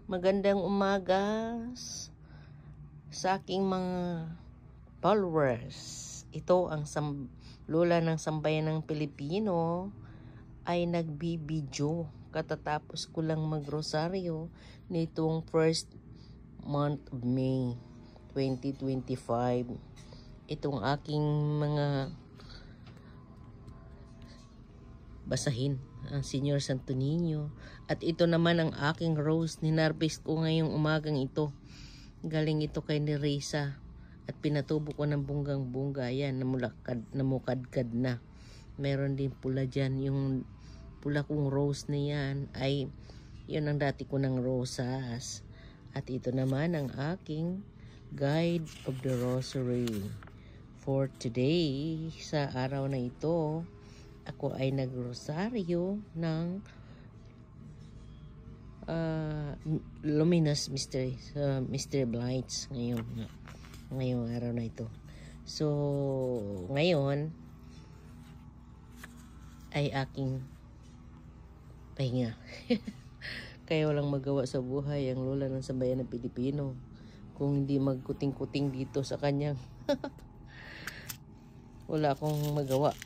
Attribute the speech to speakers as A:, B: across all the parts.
A: Magandang umaga sa aking mga followers. Ito ang lola ng sambayan ng Pilipino ay nagbibidyo. Katatapos ko lang magrosaryo nitong first month of May 2025. Itong aking mga basahin ang Señor Santo Niño. At ito naman ang aking rose. Ninarvest ko ngayong umagang ito. Galing ito kay ni Risa. At pinatubo ko ng bunggang-bungga. Ayan, namukadkad na. Meron din pula dyan. Yung pula kong rose na yan ay yun ang dati ko ng rosas. At ito naman ang aking Guide of the Rosary. For today, sa araw na ito, ako ay nagrosaryo ng Luminous Mystery, Mystery Lights ngayong araw na ito. So, ngayon ay aking pahinga. Kaya walang magawa sa buhay ang lola ng sambayan ng Pilipino kung hindi magkuting-kuting dito sa kanyang wala akong magawa.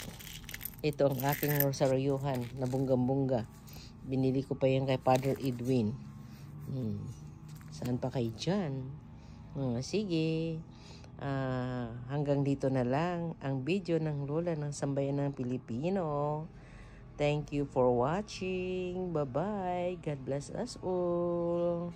A: Ito ang aking rosaryuhan na bunggang-bungga. Binili ko pa yan kay Father Edwin. Saan pa kayo dyan? Sige. Hanggang dito na lang ang video ng lola ng sambayan ng Pilipino. Thank you for watching. Bye-bye. God bless us all.